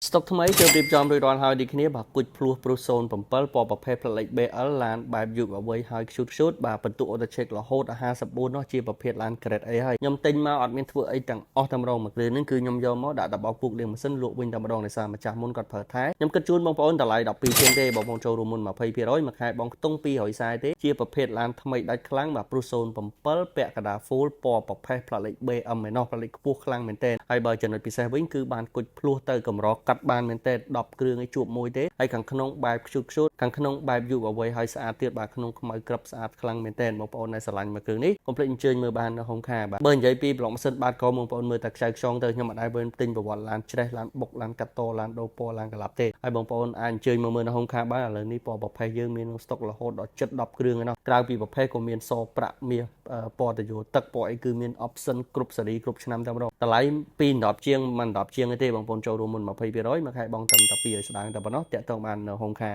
Stock ថ្មីជើរៀបចំរួចរាល់ហើយដូចគ្នាបាទគុជភ្លោះព្រុស07ពណ៌ប្រភេទផ្លេច BL ឡានបែបយុវវ័យហើយខ្ជូតបាទបន្ទុកអូតូឆេករហូតដល់54នោះជាប្រភេទឡាន Grade A ហើយខ្ញុំទិញមកអត់មានធ្វើអីទាំងអស់តែម្ដងមួយគ្រឿងនេះគឺខ្ញុំយកមកដាក់ដបោកពុកលាងម៉ាស៊ីនលក់វិញតែម្ដងដោយសារម្ចាស់មុនគាត់ប្រើថែខ្ញុំគិតជូនបងប្អូនតម្លៃ12ជាងទេបងប្អូនចូលរួមមុន20%មួយខែបងខ្ទង់240ទេជាប្រភេទឡានថ្មីដាច់ខ្លាំងបាទព្រុស07ពាក់កណ្ដាល full ពណ៌ប្រភេទផ្លេច BM ឯណោះផ្លេចខ្ពស់ខ្លាំងមែនទែនហើយបើចំណុចពិសេសវិញគឺបានគុជភ្លោះទៅកម្រកាត់បានមែនទែន10គ្រឿងឲ្យជួបមួយទេហើយខាងក្នុងបែបខ្ជូតខាងក្នុងបែបយុវវ័យហើយស្អាតទៀតបាទក្នុងខ្មៅក្រឹបស្អាតខ្លាំងមែនទែនបងប្អូនដែលស្រឡាញ់មួយគ្រឿងនេះកុំភ្លេចអញ្ជើញមើលបាននៅហុងខាបាទបើនិយាយពីប្លុកម៉ាស៊ីនបាទក៏បងប្អូនមើលតែខ្ចៅខ្ចងទៅខ្ញុំអត់ដែរទិញប្រវត្តិឡានច្រេះឡានបុកឡានកាត់តឡានដូរពណ៌ឡានកន្លាប់ទេហើយបងប្អូនអាចអញ្ជើញមកមើលនៅហុងខាបានឥឡូវនេះពណ៌ប្រភេទយើងមានក្នុងស្តុករហូតដល់ជិត10គ្រឿងឯណោះក្រៅពីប្រភេទក៏មានសប្រាក់មាសពណ៌តយោទឹកពណ៌អីគឺមាន option គ្រប់ស៊េរីគ្រប់ឆ្នាំតែម្ដងតម្លៃពី10ជាងមិន10ជាងទេបងប្អូនចូលរួមមុន20%មួយខែបងត្រឹមតែ200ស្ដើងតែប៉ុណ្ណោះតាក់ទងបាននៅហុងខា